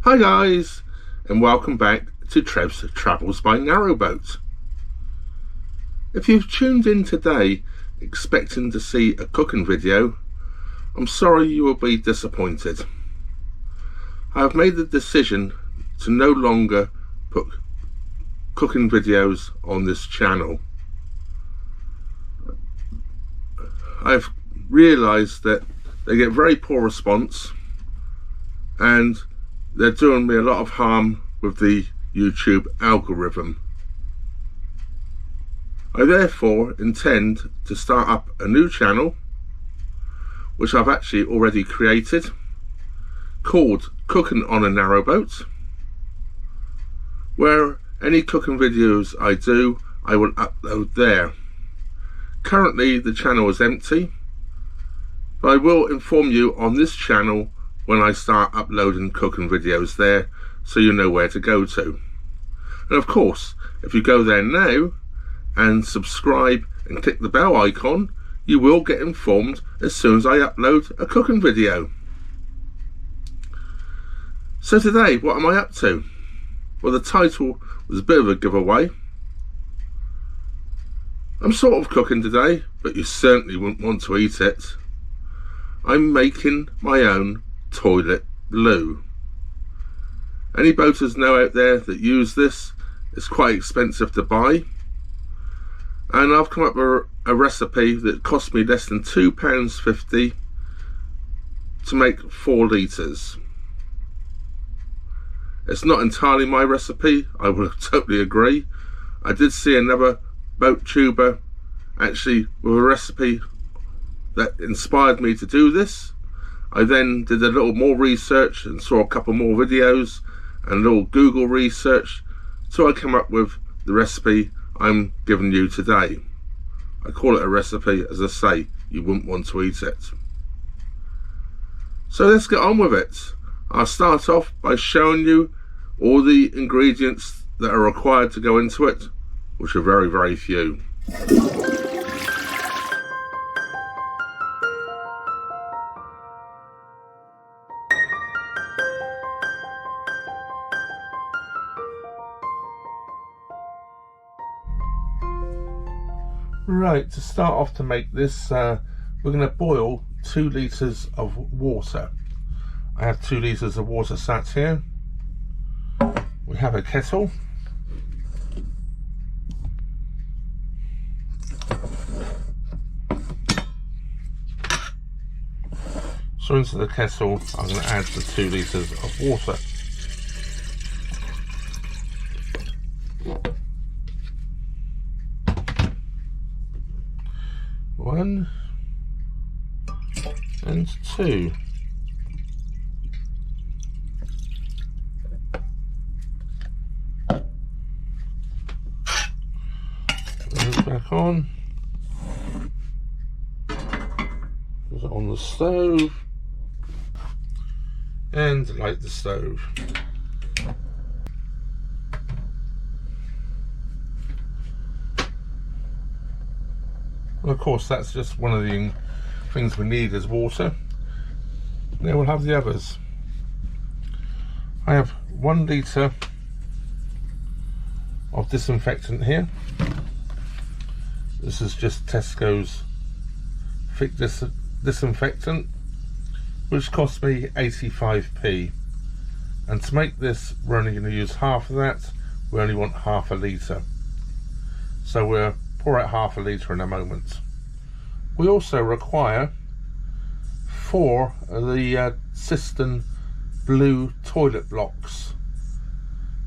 Hi guys, and welcome back to Trev's Travels by Narrowboat. If you've tuned in today expecting to see a cooking video, I'm sorry you will be disappointed. I have made the decision to no longer put cooking videos on this channel. I've realised that they get very poor response and they're doing me a lot of harm with the YouTube algorithm. I therefore intend to start up a new channel, which I've actually already created, called Cooking on a Narrowboat, where any cooking videos I do, I will upload there. Currently the channel is empty, but I will inform you on this channel when I start uploading cooking videos there, so you know where to go to. And of course, if you go there now and subscribe and click the bell icon, you will get informed as soon as I upload a cooking video. So today, what am I up to? Well, the title was a bit of a giveaway. I'm sort of cooking today, but you certainly wouldn't want to eat it. I'm making my own toilet blue. Any boaters know out there that use this, it's quite expensive to buy, and I've come up with a recipe that cost me less than £2.50 to make 4 litres. It's not entirely my recipe, I will totally agree. I did see another boat tuber actually with a recipe that inspired me to do this. I then did a little more research and saw a couple more videos and a little Google research, so I came up with the recipe I'm giving you today. I call it a recipe, as I say, you wouldn't want to eat it. So let's get on with it. I'll start off by showing you all the ingredients that are required to go into it, which are very, very few. Right, to start off to make this, we're going to boil 2 litres of water. I have 2 litres of water sat here. We have a kettle. So into the kettle, I'm going to add the 2 litres of water. One and 2. Put it back on. Put it on the stove and light the stove. And of course, that's just one of the things we need is water. Now we'll have the others. I have 1 litre of disinfectant here. This is just Tesco's thick disinfectant, which cost me 85p. And to make this, we're only going to use half of that. We only want half a litre. So we'll pour out half a litre in a moment. We also require 4 of the cistern blue toilet blocks.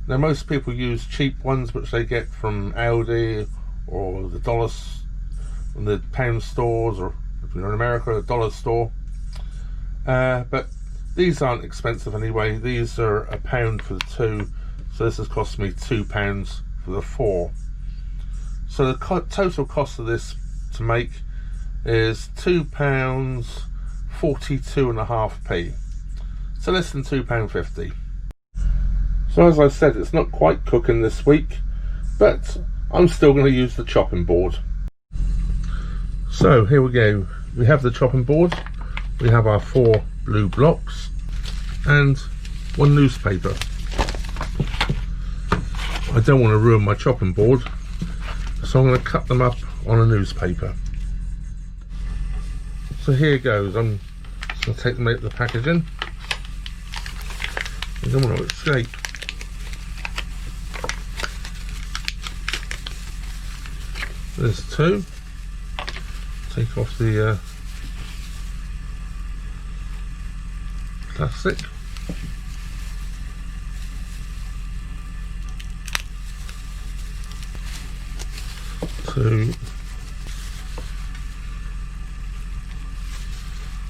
Now most people use cheap ones which they get from Aldi or the from the pound stores, or if you're in America, a dollar store. But these aren't expensive anyway. These are £1 for the 2, so this has cost me £2 for the 4. So the total cost of this to make is £2.42.5p, so less than £2.50. So as I said, it's not quite cooking this week, but I'm still going to use the chopping board. So here we go. We have the chopping board, we have our 4 blue blocks, and one newspaper. I don't want to ruin my chopping board, so I'm going to cut them up on a newspaper. So here goes. I'm just going to take them out of the packaging. I don't want to escape. There's two. Take off the plastic. Two.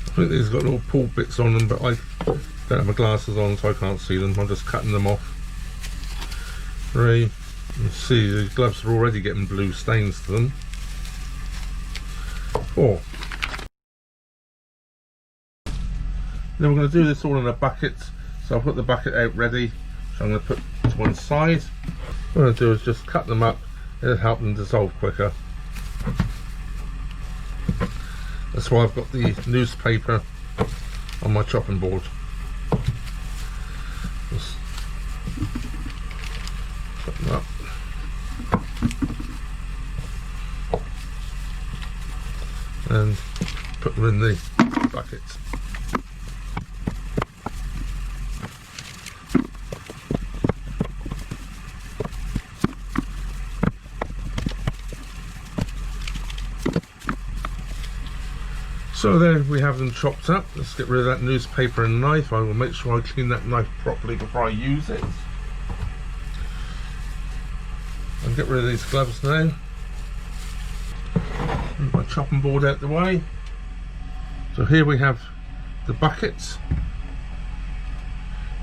I think these got little pull bits on them, but I don't have my glasses on, so I can't see them. I'm just cutting them off. Three. You see the gloves are already getting blue stains to them. Four. Then we're going to do this all in a bucket. So I've got the bucket out ready, which I'm going to put to one side. What I'm going to do is just cut them up. It'll help them dissolve quicker. That's why I've got the newspaper on my chopping board. Just cut them up. And put them in the bucket. So there we have them chopped up. Let's get rid of that newspaper and knife. I will make sure I clean that knife properly before I use it. I'll get rid of these gloves now. Move my chopping board out the way. So here we have the buckets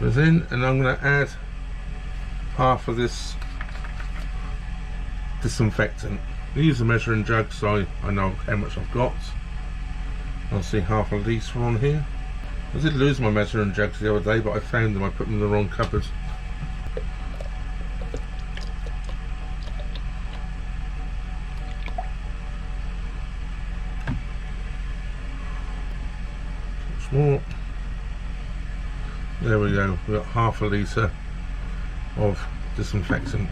within, and I'm going to add half of this disinfectant. I use a measuring jug so I know how much I've got. I'll see half a litre on here. I did lose my measuring jugs the other day, but I found them. I put them in the wrong cupboard. Much more. There we go. We've got half a litre of disinfectant.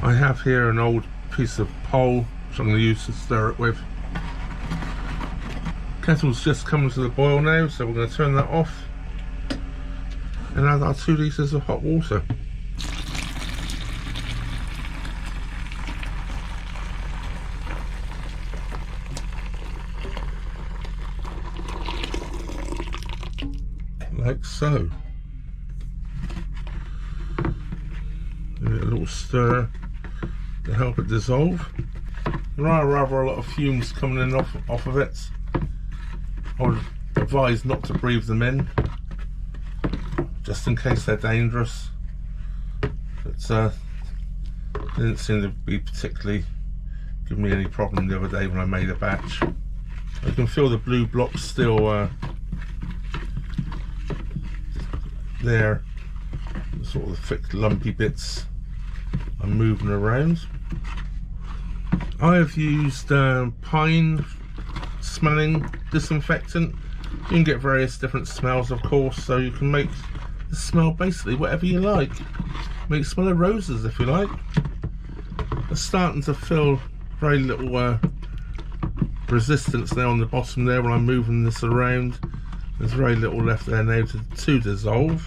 I have here an old piece of pole which I'm going to use to stir it with. Kettle's just coming to the boil now, so we're going to turn that off and add our 2 litres of hot water. Like so. Give it a little stir to help it dissolve. There are rather a lot of fumes coming in off of it. I would advise not to breathe them in, just in case they're dangerous. But they didn't seem to be particularly giving me any problem the other day when I made a batch. I can feel the blue blocks still there, sort of thick lumpy bits are moving around. I have used pine smelling disinfectant. You can get various different smells, of course, so you can make the smell basically whatever you like. Make it smell of roses if you like. I'm starting to feel very little resistance now on the bottom there when I'm moving this around. There's very little left there now to dissolve.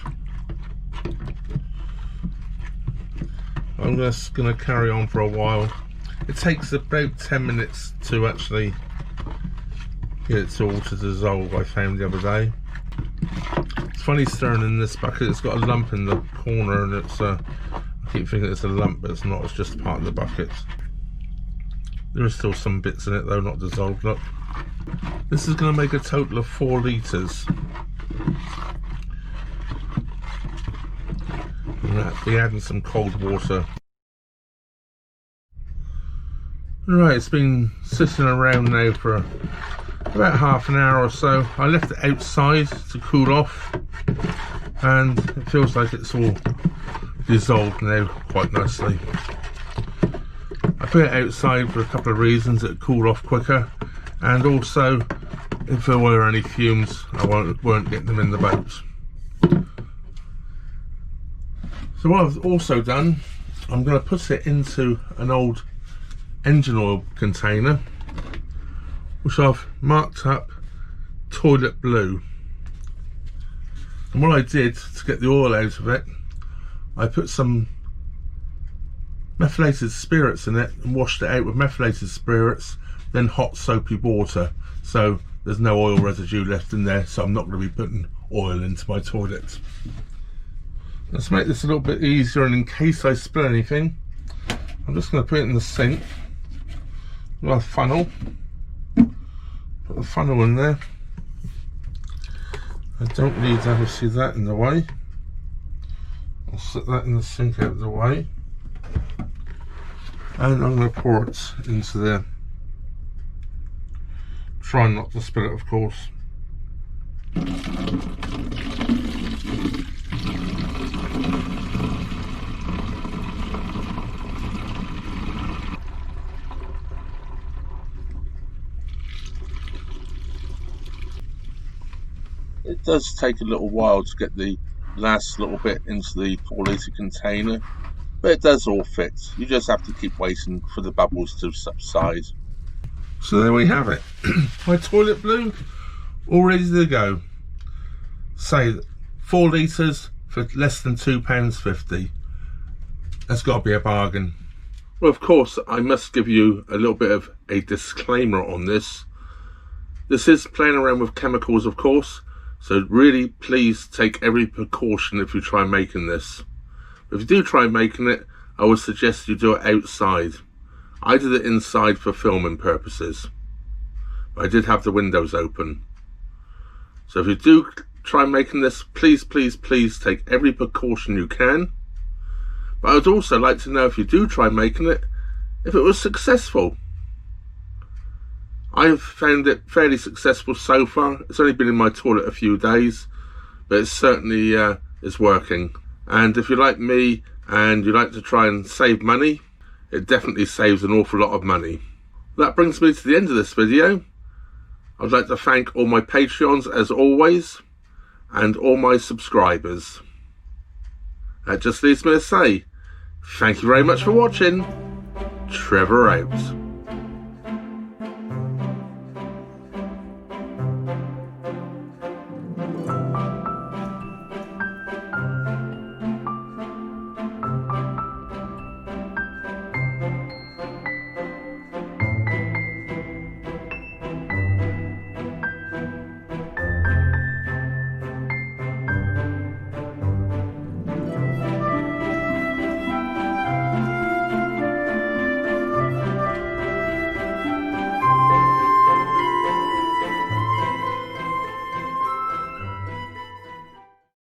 I'm just going to carry on for a while. It takes about 10 minutes to actually get it all to dissolve, I found the other day. It's funny stirring in this bucket. It's got a lump in the corner, and it's I keep thinking it's a lump, but it's not. It's just part of the bucket. There are still some bits in it though, not dissolved. Look, this is going to make a total of 4 litres. We'll be adding some cold water. Right, it's been sitting around now for about half an hour or so. I left it outside to cool off, and it feels like it's all dissolved now quite nicely. I put it outside for a couple of reasons. It cooled off quicker, and also if there were any fumes I won't get them in the boat. So what I've also done, I'm going to put it into an old engine oil container which I've marked up toilet blue. And what I did to get the oil out of it, I put some methylated spirits in it and washed it out with methylated spirits, then hot soapy water, so there's no oil residue left in there, so I'm not going to be putting oil into my toilet. Let's make this a little bit easier, and in case I spill anything, I'm just going to put it in the sink with a funnel. Put the funnel in there. I don't need obviously that in the way. I'll set that in the sink out of the way, and I'm going to pour it into there. Try not to spill it, of course. It does take a little while to get the last little bit into the 4-litre container, but it does all fit. You just have to keep waiting for the bubbles to subside. So there we have it. My toilet blue all ready to go. Say 4 litres for less than £2.50. That's got to be a bargain. Well, of course, I must give you a little bit of a disclaimer on this. This is playing around with chemicals, of course, so really please take every precaution if you try making this. If you do try making it, I would suggest you do it outside. I did it inside for filming purposes, but I did have the windows open. So if you do try making this, please take every precaution you can. But I would also like to know, if you do try making it, if it was successful. I've found it fairly successful so far. It's only been in my toilet a few days, but it certainly is working. And if you're like me and you like to try and save money, it definitely saves an awful lot of money. That brings me to the end of this video. I'd like to thank all my Patreons as always, and all my subscribers. That just leaves me to say, thank you very much for watching. Trevor out.